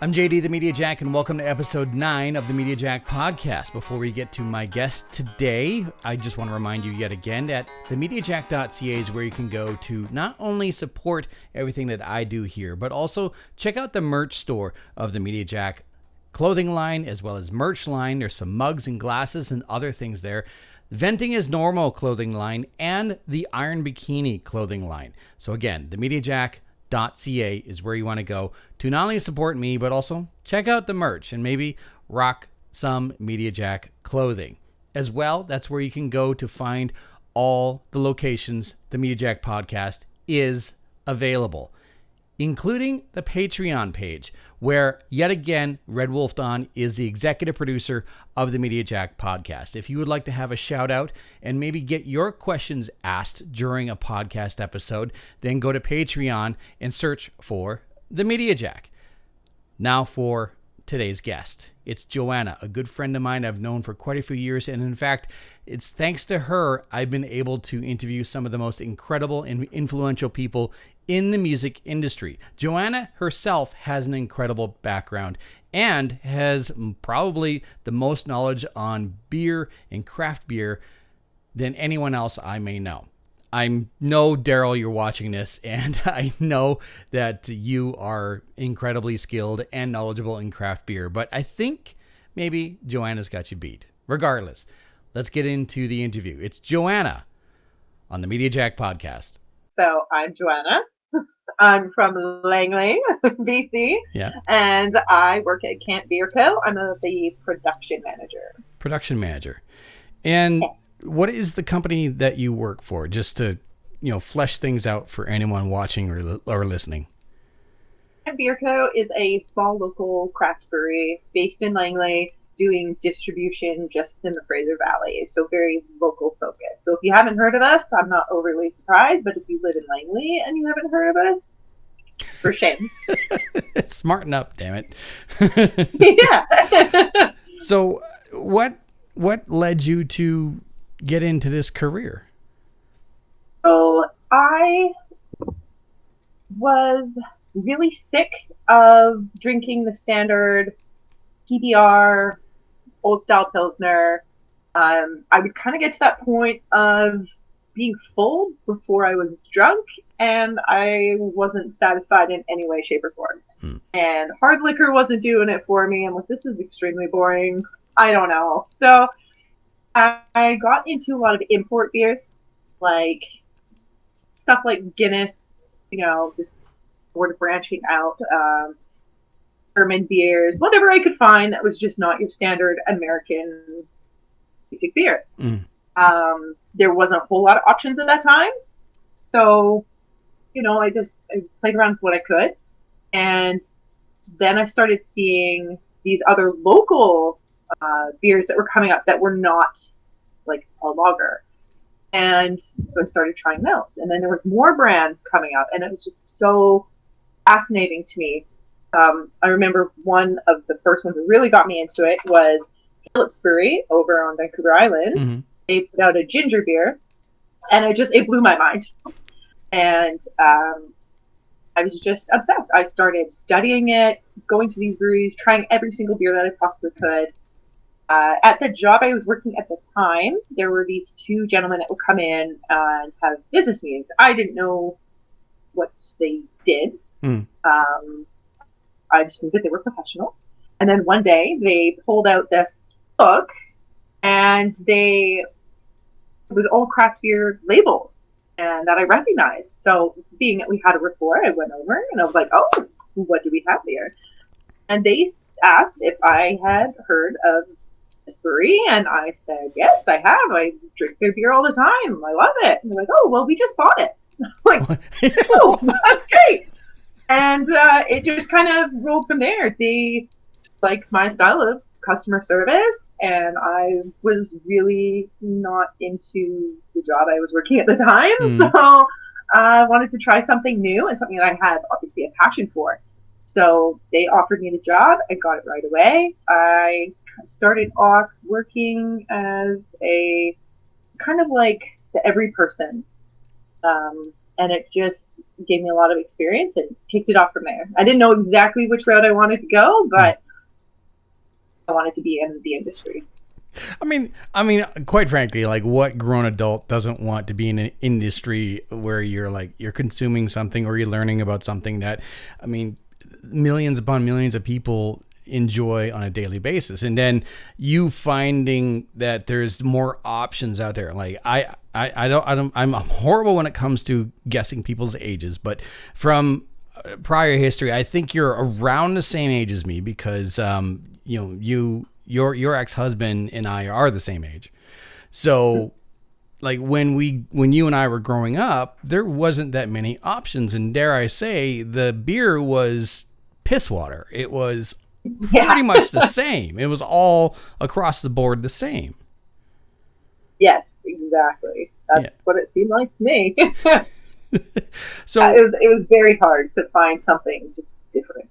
I'm JD, the Media Jack, and welcome to episode 9 of the Media Jack podcast. Before we get to my guest today, I just want to remind you yet again that TheMediajack.ca is where you can go to not only support everything that I do here, but also check out the merch store of the Media Jack clothing line as well as merch line. There's some mugs and glasses and other things there. Venting is Normal clothing line and the Iron Bikini clothing line. So again, TheMediajack.ca is where you want to go to not only support me, but also check out the merch and maybe rock some Media Jack clothing. As well, that's where you can go to find all the locations the Media Jack podcast is available, including the Patreon page, where, yet again, Red Wolf Don is the executive producer of the Media Jack podcast. If you would like to have a shout out and maybe get your questions asked during a podcast episode, then go to Patreon and search for the Media Jack. Now for today's guest. It's Joanna, a good friend of mine I've known for quite a few years, and in fact, it's thanks to her I've been able to interview some of the most incredible and influential people in the music industry. Joanna herself has an incredible background and has probably the most knowledge on beer and craft beer than anyone else I may know. I know, Daryl, you're watching this, and I know that you are incredibly skilled and knowledgeable in craft beer, but I think maybe Joanna's got you beat. Regardless, let's get into the interview. It's Joanna on the Media Jack podcast. So I'm Joanna. I'm from Langley, BC, and I work at Camp Beer Co. I'm the production manager. Production manager. And what is the company that you work for, just to, flesh things out for anyone watching or listening? Camp Beer Co. is a small local craft brewery based in Langley, doing distribution just in the Fraser Valley, so very local focused. So if you haven't heard of us, I'm not overly surprised, but if you live in Langley and you haven't heard of us, for shame. Smarten up, damn it. Yeah. So what led you to get into this career? So I was really sick of drinking the standard PBR, old style Pilsner. I would kind of get to that point of being full before I was drunk, and I wasn't satisfied in any way, shape, or form. And hard liquor wasn't doing it for me. I'm like, this is extremely boring. I don't know. So I got into a lot of import beers, like stuff like Guinness, just sort of branching out, German beers, whatever I could find that was just not your standard American basic beer. There wasn't a whole lot of options at that time. So, I played around with what I could. And then I started seeing these other local beers that were coming up that were not like a lager. And so I started trying those. And then there was more brands coming up, and it was just so fascinating to me. I remember one of the first ones that really got me into it was Phillips Brewery over on Vancouver Island. Mm-hmm. They put out a ginger beer, and it blew my mind. And I was just obsessed. I started studying it, going to these breweries, trying every single beer that I possibly could. At the job I was working at the time, there were these two gentlemen that would come in and have business meetings. I didn't know what they did. I just knew that they were professionals. And then one day they pulled out this book, and it was all craft beer labels, and that I recognized. So being that we had a rapport, I went over and I was like, oh, what do we have here? And they asked if I had heard of this brewery, and I said, yes, I have. I drink their beer all the time. I love it. And they're like, oh, well, we just bought it. I'm like, oh, that's great. And it just kind of rolled from there. They liked my style of customer service, and I was really not into the job I was working at the time. So I wanted to try something new and something that I had obviously a passion for. So they offered me the job. I got it right away. I started off working as a kind of like the every person and it just gave me a lot of experience and kicked it off from there. I didn't know exactly which route I wanted to go, but I wanted to be in the industry. I mean, quite frankly, like, what grown adult doesn't want to be in an industry where you're consuming something or you're learning about something that, I mean, millions upon millions of people enjoy on a daily basis, and then you finding that there's more options out there. Like, I'm horrible when it comes to guessing people's ages, but from prior history, I think you're around the same age as me because your ex-husband and I are the same age. So like when you and I were growing up, there wasn't that many options, and dare I say, the beer was piss water. It was pretty much the same. It was all across the board the same. Yes, exactly. That's what it seemed like to me. So it was very hard to find something just different.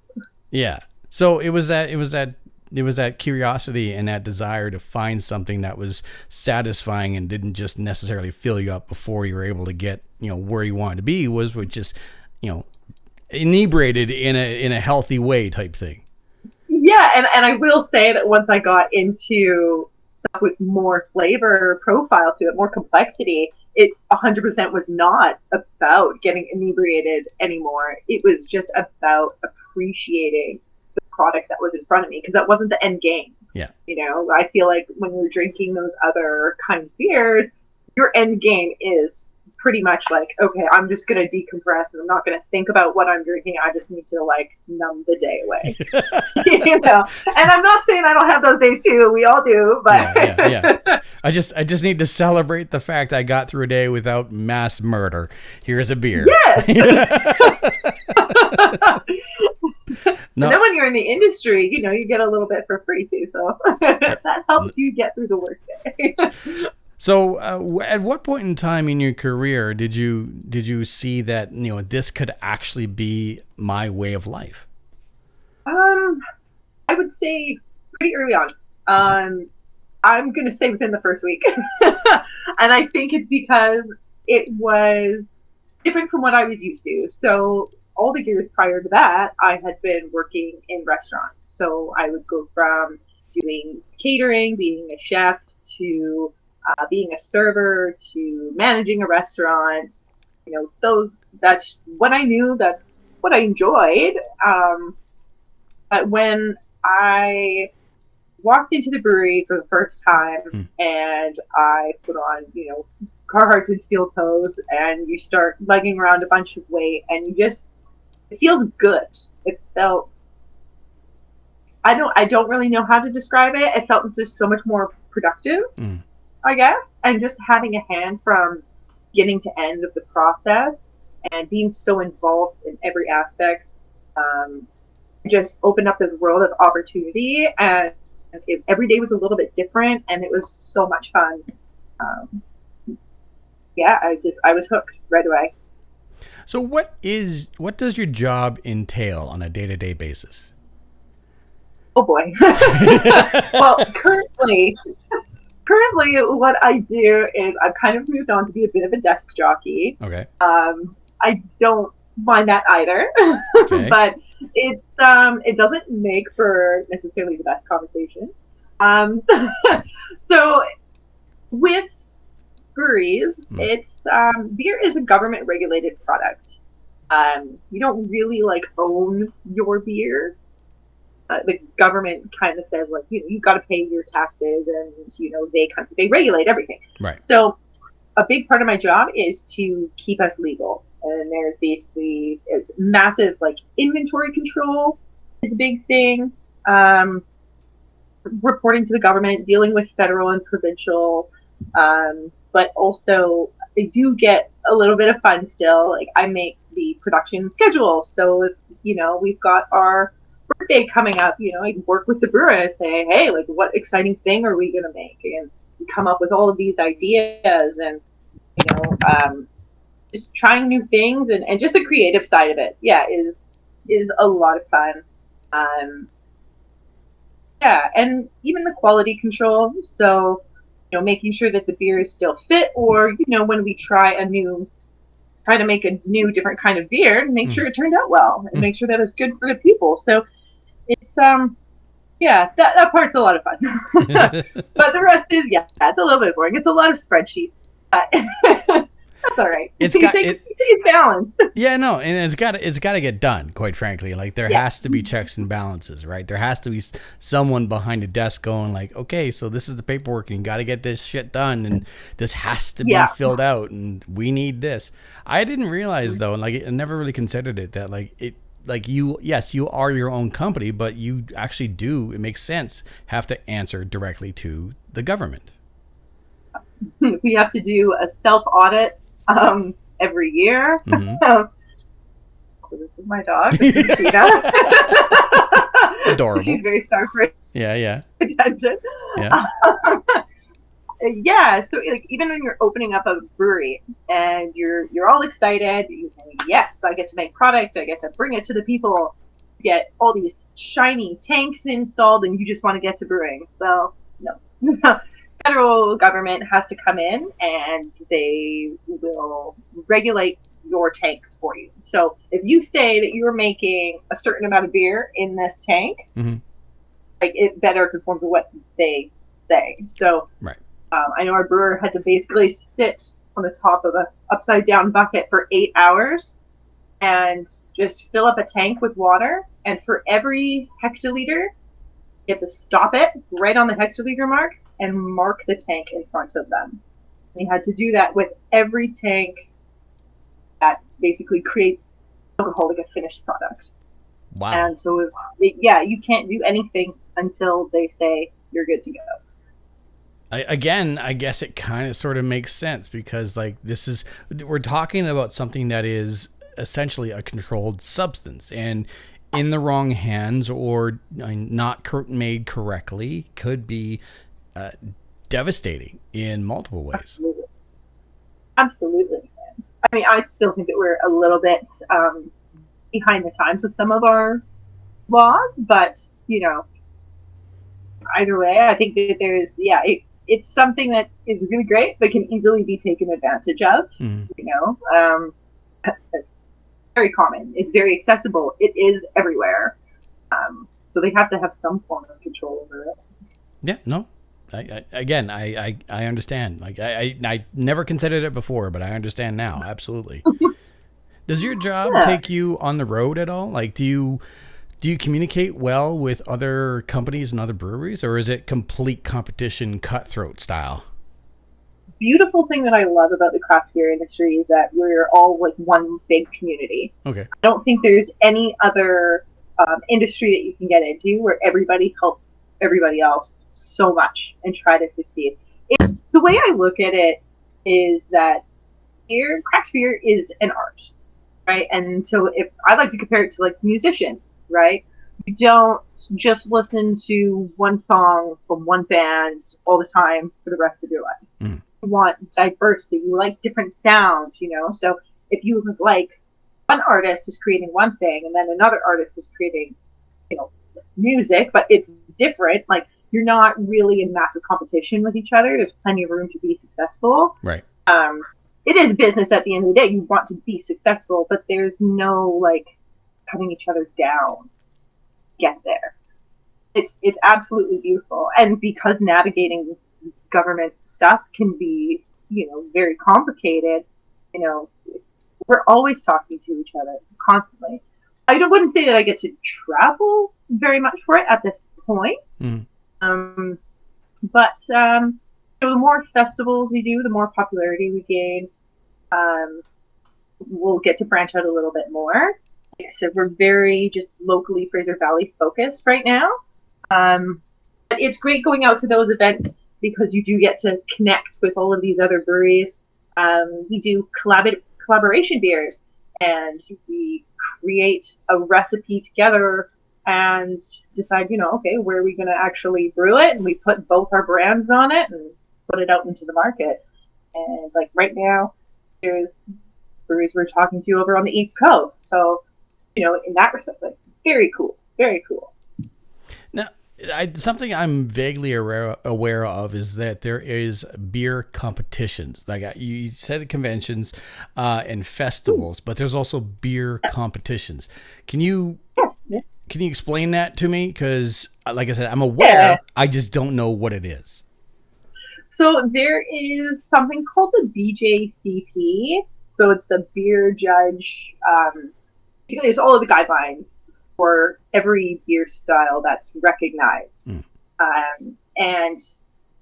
Yeah. So it was that curiosity and that desire to find something that was satisfying and didn't just necessarily fill you up before you were able to get, where you wanted to be, was just, inebriated in a healthy way type thing. Yeah, and I will say that once I got into stuff with more flavor profile to it, more complexity, it 100% was not about getting inebriated anymore. It was just about appreciating the product that was in front of me, because that wasn't the end game. Yeah. I feel like when you're drinking those other kind of beers, your end game is pretty much like, okay, I'm just going to decompress and I'm not going to think about what I'm drinking. I just need to numb the day away. And I'm not saying I don't have those days too. We all do, but yeah. I just need to celebrate the fact I got through a day without mass murder. Here's a beer. Yes. No. And then when you're in the industry, you get a little bit for free too. So that helps you get through the workday. So at what point in time in your career did you see that, this could actually be my way of life? I would say pretty early on. I'm going to say within the first week. And I think it's because it was different from what I was used to. So all the years prior to that, I had been working in restaurants. So I would go from doing catering, being a chef, to being a server, to managing a restaurant. That's what I knew. That's what I enjoyed. But when I walked into the brewery for the first time and I put on, Carhartts and steel toes, and you start lugging around a bunch of weight, and it feels good. It felt, I don't really know how to describe it. It felt just so much more productive, I guess. And just having a hand from beginning to end of the process and being so involved in every aspect, just opened up this world of opportunity, and every day was a little bit different, and it was so much fun. I was hooked right away. So what does your job entail on a day-to-day basis? Oh boy. Well, currently what I do is I've kind of moved on to be a bit of a desk jockey. Okay. I don't mind that either. Okay. But it doesn't make for necessarily the best conversation. So with breweries, it's beer is a government regulated product. You don't really own your beer. The government kind of says you've got to pay your taxes, and they regulate everything. Right. So a big part of my job is to keep us legal, and there's basically massive inventory control is a big thing. Reporting to the government, dealing with federal and provincial, but also I do get a little bit of fun still. I make the production schedule, so if we've got our birthday coming up, I work with the brewer and say, hey, what exciting thing are we gonna make, and we come up with all of these ideas, and just trying new things, and just the creative side of it, is a lot of fun. And even the quality control, so making sure that the beer is still fit, or when we try a new try to make a new, different kind of beer and make sure it turned out well and make sure that it's good for the people. So it's, yeah, that part's a lot of fun. But the rest is, it's a little bit boring. It's a lot of spreadsheets. But that's all right. It's balance. Yeah, no, and it's got to get done, quite frankly. Like, there has to be checks and balances, right? There has to be someone behind a desk going like, okay, so this is the paperwork, and you got to get this shit done, and this has to be filled out, and we need this. I didn't realize, though, and like, I never really considered it, that you are your own company, but you actually do, it makes sense, have to answer directly to the government. We have to do a self-audit every year. So this is my dog. Adorable. She's very starved for attention. So like, even when you're opening up a brewery and you're all excited, you think, yes, I get to make product, I get to bring it to the people, get all these shiny tanks installed, and you just want to get to brewing. Well, no. Federal government has to come in and they will regulate your tanks for you. So if you say that you're making a certain amount of beer in this tank, like, it better conform to what they say. So I know our brewer had to basically sit on the top of a upside down bucket for 8 hours and just fill up a tank with water. And for every hectoliter, you have to stop it right on the hectoliter mark and mark the tank in front of them. And you had to do that with every tank that basically creates alcohol, like a finished product. Wow. And so, you can't do anything until they say you're good to go. I guess it kind of sort of makes sense, because like, we're talking about something that is essentially a controlled substance, and in the wrong hands or not made correctly could be devastating in multiple ways. Absolutely. I mean, I still think that we're a little bit behind the times with some of our laws, but either way, I think that there's it's something that is really great but can easily be taken advantage of. It's very common, it's very accessible, it is everywhere, so they have to have some form of control over it. I understand. Like, I never considered it before, but I understand now. Absolutely. Does your job take you on the road at all? Like, do you communicate well with other companies and other breweries, or is it complete competition, cutthroat style? Beautiful thing that I love about the craft beer industry is that we're all like one big community. Okay. I don't think there's any other industry that you can get into where everybody helps everybody else so much and try to succeed. It's the way I look at it is that craft beer is an art, right? And so if I like to compare it to like musicians, right? You don't just listen to one song from one band all the time for the rest of your life. You want diversity. You like different sounds, So if you like, one artist is creating one thing and then another artist is creating, music, but it's different. Like, you're not really in massive competition with each other. There's plenty of room to be successful. Right. It is business at the end of the day. You want to be successful, but there's no like cutting each other down. Get there. It's absolutely beautiful. And because navigating government stuff can be, very complicated, we're always talking to each other constantly. I wouldn't say that I get to travel very much for it at this point. But the more festivals we do, the more popularity we gain. We'll get to branch out a little bit more. Like I said, we're very just locally Fraser Valley focused right now. But it's great going out to those events because you do get to connect with all of these other breweries. We do collaboration beers, and we create a recipe together and decide, okay, where are we going to actually brew it? And we put both our brands on it and put it out into the market. And like right now, there's breweries we're talking to over on the East Coast. So, in that respect, like, very cool, very cool. Now, something I'm vaguely aware of is that there is beer competitions. Like you said, conventions and festivals, but there's also beer competitions. Can you Yes. can you explain that to me? Because, like I said, I'm aware. I just don't know what it is. So there is something called the BJCP. So it's the beer judge. Basically, it's all of the guidelines for every beer style that's recognized, and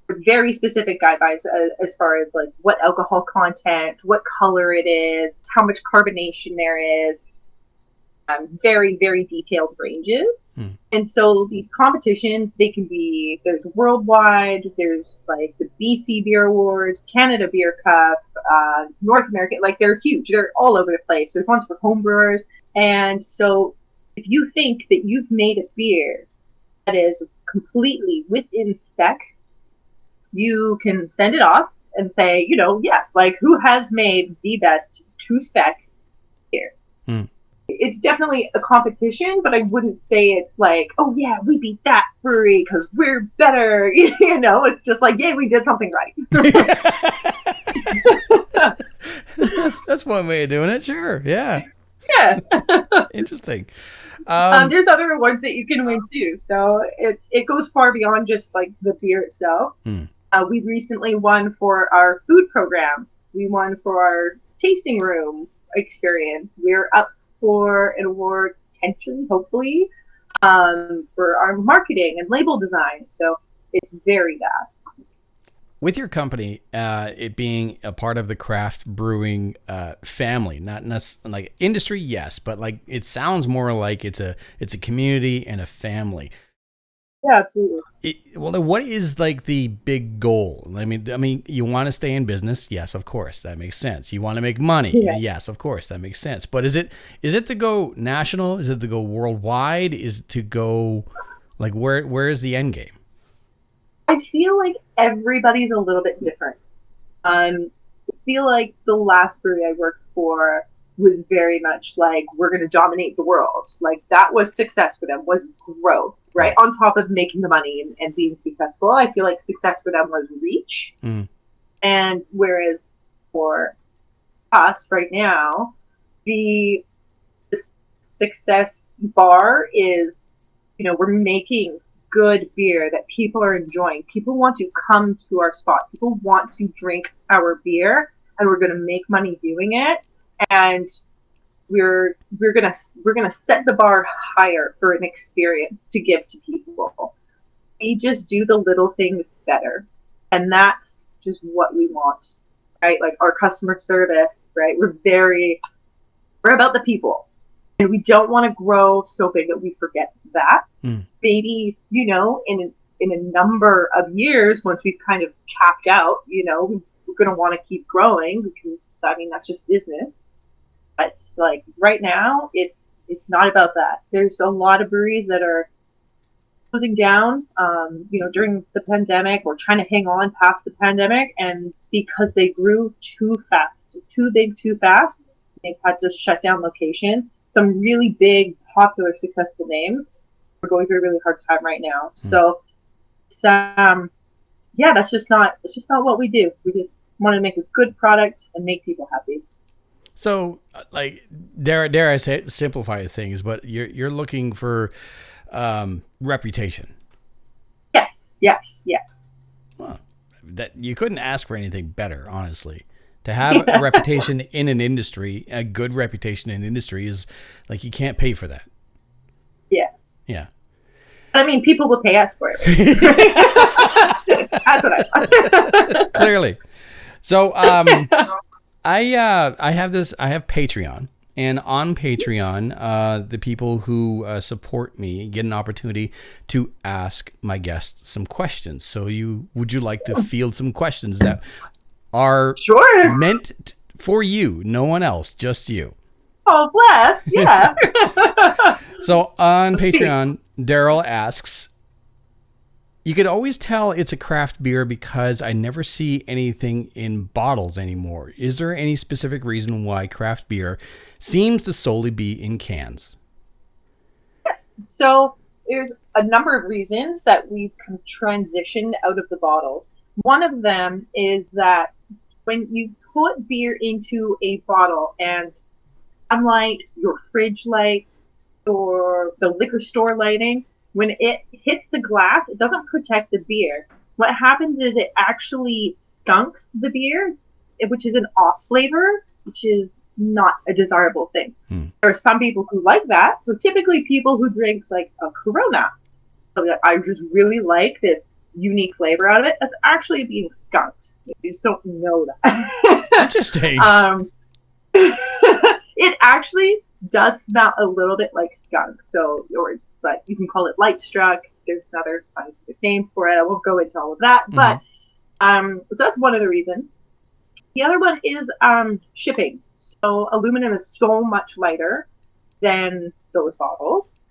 very specific guidelines as far as like what alcohol content, what color it is, how much carbonation there is. Very, very detailed ranges. And so these competitions, they can be, there's worldwide, there's like the BC Beer Awards, Canada Beer Cup, North American, like they're huge. They're all over the place. There's ones for homebrewers. And so if you think that you've made a beer that is completely within spec, you can send it off and say, yes, like who has made the best to spec beer? It's definitely a competition, but I wouldn't say it's like, oh yeah, we beat that brewery because we're better. It's just like, yay, we did something right. That's one way of doing it. Sure. Yeah. Yeah. Interesting. There's other awards that you can win too. So it goes far beyond just like the beer itself. We recently won for our food program. We won for our tasting room experience. We're up for an award potentially, hopefully, for our marketing and label design. So it's very vast. With your company, it being a part of the craft brewing family, not necessarily like industry, yes, but like it sounds more like it's a community and a family. Yeah, absolutely. Well, what is like the big goal? I mean, you want to stay in business, yes, of course, that makes sense. You want to make money, yes, of course, that makes sense. But is it to go national? Is it to go worldwide? Is it to go like where is the end game? I feel like everybody's a little bit different. I feel like the last brewery I worked for was very much like, we're going to dominate the world. Like that was success for them, was growth, right? On top of making the money and being successful. I feel like success for them was reach. And whereas for us right now, the success bar is, we're making good beer that people are enjoying. People want to come to our spot. People want to drink our beer, and we're going to make money doing it. And we're gonna set the bar higher for an experience to give to people. We just do the little things better, and that's just what we want, right? Like our customer service, right? We're about the people, and we don't want to grow so big that we forget that. Maybe in a number of years, once we've kind of capped out, we're going to want to keep growing because that's just business. But like right now, it's not about that. There's a lot of breweries that are closing down, during the pandemic or trying to hang on past the pandemic, and because they grew too big, too fast, they've had to shut down locations. Some really big, popular, successful names are going through a really hard time right now. So, that's just not what we do. We just want to make a good product and make people happy. So, like, dare I say, simplify things, but you're looking for reputation. Yes. Yeah. Well, that you couldn't ask for anything better, honestly. To have a reputation in an industry, a good reputation in an industry, is like you can't pay for that. Yeah. I mean, people will pay us for it. That's what I thought. Clearly. So, I have Patreon, and on Patreon, the people who support me get an opportunity to ask my guests some questions. So would you like to field some questions that are meant for you, no one else, just you? Oh, bless. Yeah. So on Patreon, Daryl asks, you could always tell it's a craft beer because I never see anything in bottles anymore. Is there any specific reason why craft beer seems to solely be in cans? Yes. So there's a number of reasons that we've transitioned out of the bottles. One of them is that when you put beer into a bottle, and unlike your fridge light or the liquor store lighting, when it hits the glass, it doesn't protect the beer. What happens is it actually skunks the beer, which is an off flavor, which is not a desirable thing. There are some people who like that. So typically people who drink like a Corona, so I just really like this unique flavor out of it, that's actually being skunked. You just don't know that. Interesting. It actually does smell a little bit like skunk. So, but you can call it light struck. There's another scientific name for it. I won't go into all of that. But so that's one of the reasons. The other one is shipping. So aluminum is so much lighter than those bottles.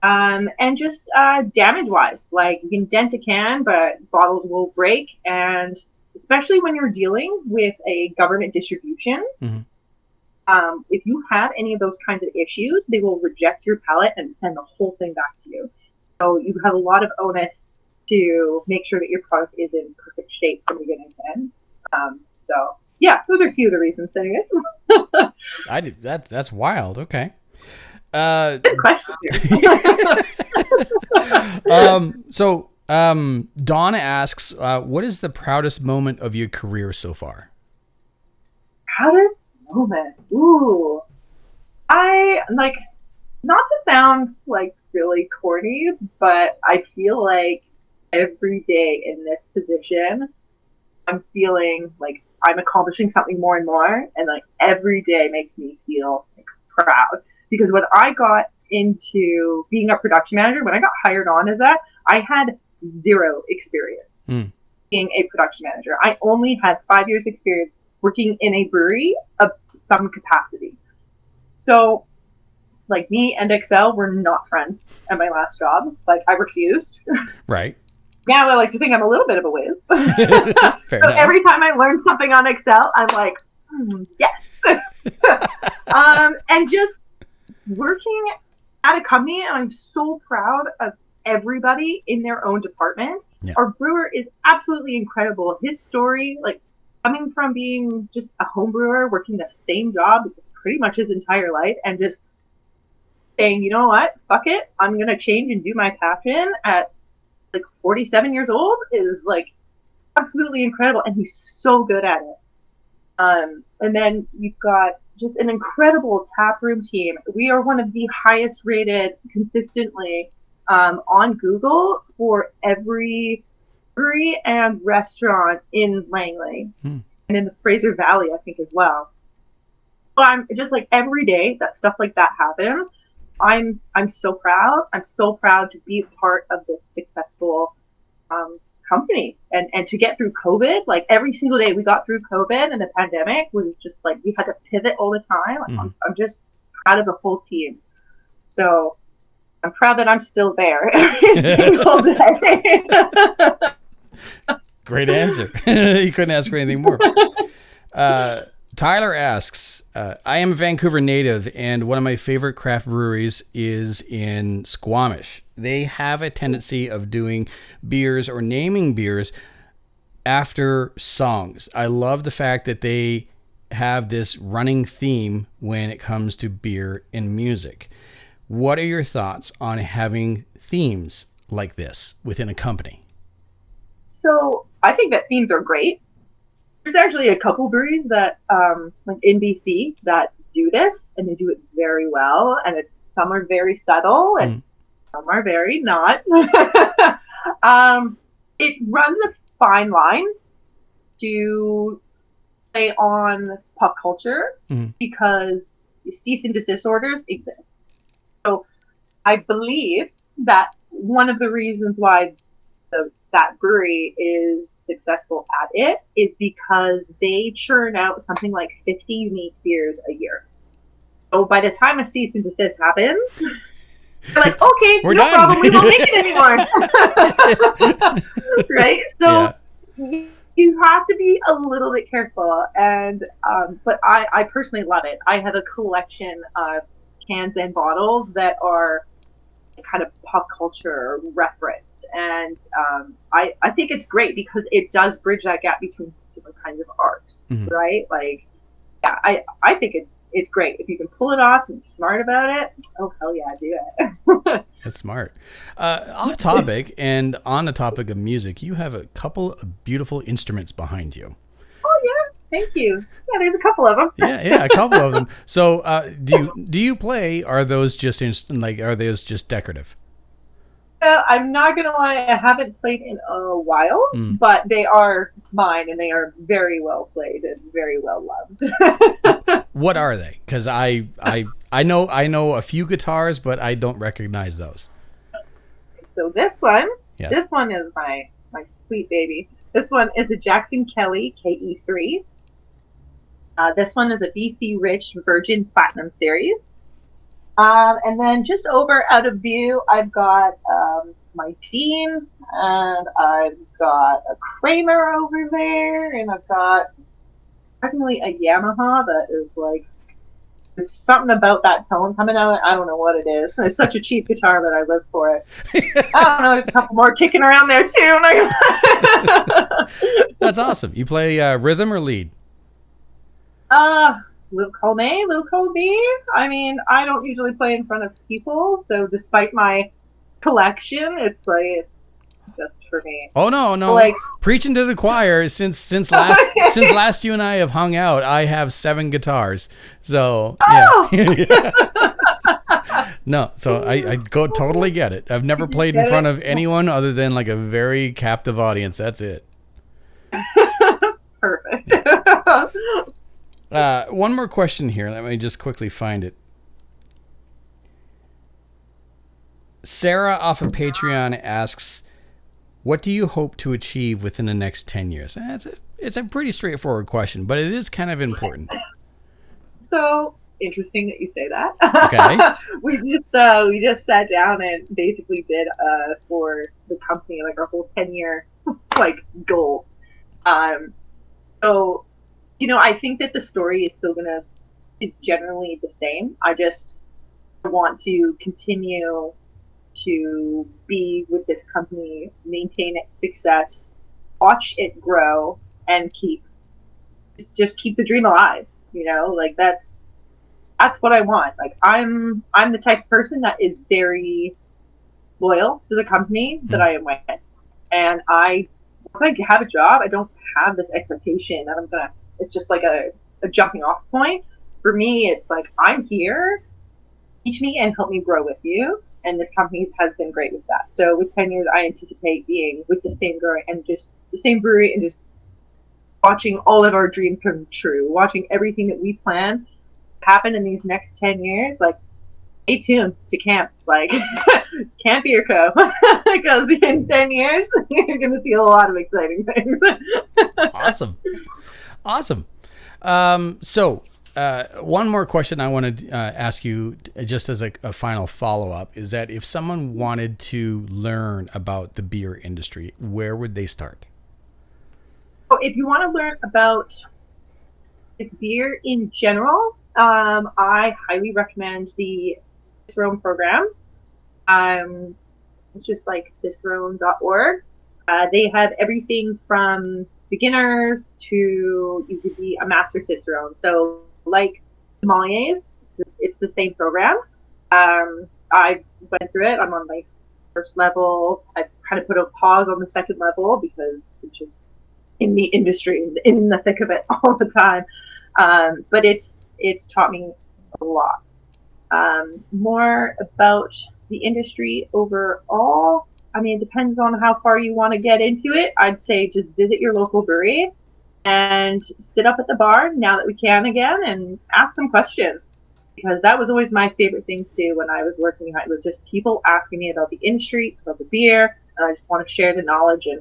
And just damage-wise, like you can dent a can, but bottles will break. And especially when you're dealing with a government distribution, if you have any of those kinds of issues, they will reject your pallet and send the whole thing back to you. So you have a lot of onus to make sure that your product is in perfect shape from beginning to end. So yeah, those are a few of the reasons. Anyway. That's wild. Okay. Good question. Donna asks, what is the proudest moment of your career so far? Proudest moment? Ooh. I like, not to sound like really corny, but I feel like every day in this position, I'm feeling like I'm accomplishing something more and more, and like every day makes me feel like proud. Because when I got into being a production manager, when I got hired on as that, I had zero experience being a production manager. I only had 5 years experience working in a brewery of some capacity. So like me and Excel were not friends at my last job. Like I refused. Right. Now I like to think I'm a little bit of a whiz. So every time I learn something on Excel, I'm like, yes. And just working at a company, and I'm so proud of everybody in their own department. Yeah. Our brewer is absolutely incredible. His story, like coming from being just a home brewer, working the same job pretty much his entire life, and just saying, you know what, fuck it, I'm going to change and do my passion at like 47 years old is like absolutely incredible. And he's so good at it. And then you've got just an incredible taproom team. We are one of the highest rated consistently on Google for every brewery and restaurant in Langley and in the Fraser Valley, I think, as well. So I'm just like every day that stuff like that happens, I'm so proud. I'm so proud to be a part of this successful company and to get through COVID. Like every single day we got through COVID and the pandemic was just like we had to pivot all the time. Like, I'm just proud of the whole team. So I'm proud that I'm still there every single day. Great answer. You couldn't ask for anything more. Tyler asks, I am a Vancouver native, and one of my favorite craft breweries is in Squamish. They have a tendency of doing beers or naming beers after songs. I love the fact that they have this running theme when it comes to beer and music. What are your thoughts on having themes like this within a company? So I think that themes are great. There's actually a couple breweries that, like in BC, that do this, and they do it very well. And some are very subtle, and some are very not. It runs a fine line to play on pop culture because cease and desist orders exist. So I believe that one of the reasons why that brewery is successful at it is because they churn out something like 50 unique beers a year. So by the time a cease and desist happens, they're like, okay, we're no done. problem, we won't make it anymore. Right? So you have to be a little bit careful. And but I personally love it. I have a collection of cans and bottles that are kind of pop culture referenced. And I think it's great because it does bridge that gap between different kinds of art, right? Like, yeah, I think it's great. If you can pull it off and you're smart about it, oh, hell yeah, do it. That's smart. Off topic and on the topic of music, you have a couple of beautiful instruments behind you. Oh, yeah. Thank you. Yeah, there's a couple of them. Yeah, a couple of them. So, do you play? Are those just are those just decorative? I'm not gonna lie, I haven't played in a while, but they are mine, and they are very well played and very well loved. What are they? Because I know a few guitars, but I don't recognize those. So this one, Yes. this one is my sweet baby. This one is a Jackson Kelly KE3. This one is a BC Rich Virgin Platinum Series. And then just over out of view, I've got my Dean, and I've got a Kramer over there, and I've got definitely a Yamaha that is like, there's something about that tone coming out. I don't know what it is. It's such a cheap guitar, but I live for it. I don't know. There's a couple more kicking around there too. That's awesome. You play rhythm or lead? Luke Colme, Luke Colby. I mean, I don't usually play in front of people, so despite my collection, it's just for me. Oh no, Like, preaching to the choir. Since last you and I have hung out, I have 7 guitars. So yeah. No, so I go totally get it. I've never played in front of anyone other than like a very captive audience. That's it. Perfect. One more question here. Let me just quickly find it. Sarah off of Patreon asks, what do you hope to achieve within the next 10 years? It's a pretty straightforward question, but it is kind of important. So interesting that you say that. Okay. we just sat down and basically did for the company like our whole 10-year like goals. So I think that the story is generally the same. I just want to continue to be with this company, maintain its success, watch it grow, and keep the dream alive. Like that's what I want. Like I'm the type of person that is very loyal to the company that I am with, and once I have a job, I don't have this expectation that I'm gonna. It's just like a jumping off point. For me, it's like, I'm here, teach me and help me grow with you. And this company has been great with that. So with 10 years, I anticipate being with the same brewery and just the same brewery and just watching all of our dreams come true, watching everything that we plan happen in these next 10 years. Like, stay tuned to camp. Like, Camp Beer Co. Because in 10 years, you're going to see a lot of exciting things. Awesome. So one more question I want to ask you just as a final follow-up is that if someone wanted to learn about the beer industry, where would they start? If you want to learn about this beer in general, I highly recommend the Cicerone program. It's just like cicerone.org. They have everything from beginners to you could be a master cicerone. So like sommeliers, it's the same program. I went through it. I'm on my first level. I kind of put a pause on the second level because it's just in the industry, in the thick of it all the time. But it's taught me a lot. More about the industry overall. I mean, it depends on how far you want to get into it. I'd say just visit your local brewery and sit up at the bar now that we can again and ask some questions. Because that was always my favorite thing to do when I was working. It was just people asking me about the industry, about the beer, and I just want to share the knowledge. And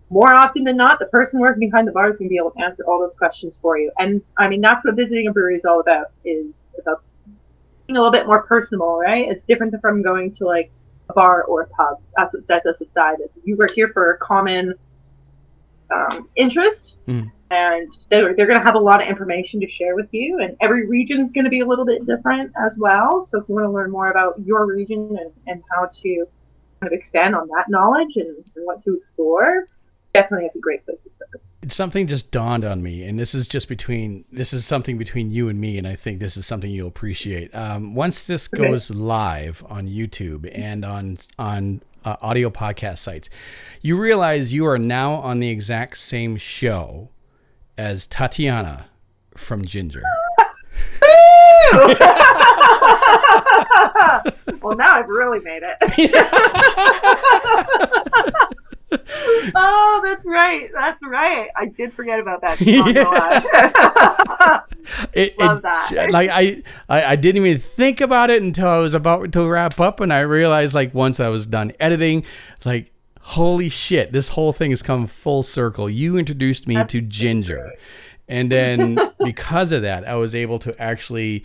more often than not, the person working behind the bar is going to be able to answer all those questions for you. And I mean, that's what visiting a brewery is all about, is about being a little bit more personal, right? It's different from going to like a bar or a pub. That's what sets us aside. If you were here for a common interest, And they're going to have a lot of information to share with you. And every region is going to be a little bit different as well. So if you want to learn more about your region and how to kind of expand on that knowledge and what to explore, definitely it's a great place to start. Something just dawned on me, and this is something between you and me, and I think this is something you'll appreciate. Once this goes live on YouTube and on audio podcast sites, you realize you are now on the exact same show as Tatiana from Ginger. Well, now I've really made it. Oh, that's right. That's right. I did forget about that. Love that. Like I didn't even think about it until I was about to wrap up, and I realized, like, once I was done editing, like, holy shit, this whole thing has come full circle. You introduced me to Ginger. And then because of that, I was able to actually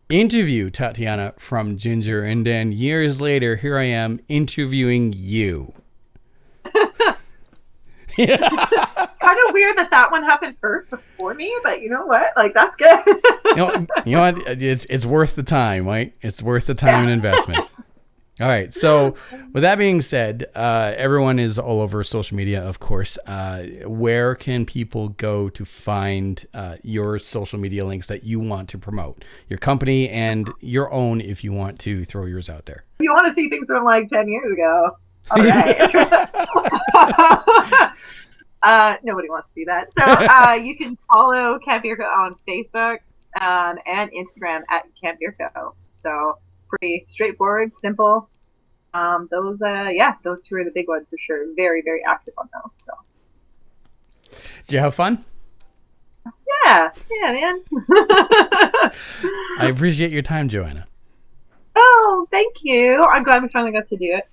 interview Tatiana from Ginger. And then years later, here I am interviewing you. Kind of weird that one happened first before me, but you know what? Like, that's good. you know what? It's worth the time, right? It's worth the time and investment. All right. So with that being said, everyone is all over social media, of course. Where can people go to find your social media links that you want to promote? Your company and your own, if you want to throw yours out there. You want to see things from like 10 years ago. All right. Nobody wants to see that. So you can follow Camp Beer Co. on Facebook and Instagram at Camp Beer Co. So pretty straightforward, simple. Those two are the big ones for sure. Very, very active on those. So. Did you have fun? Yeah, man. I appreciate your time, Joanna. Oh, thank you. I'm glad we finally got to do it.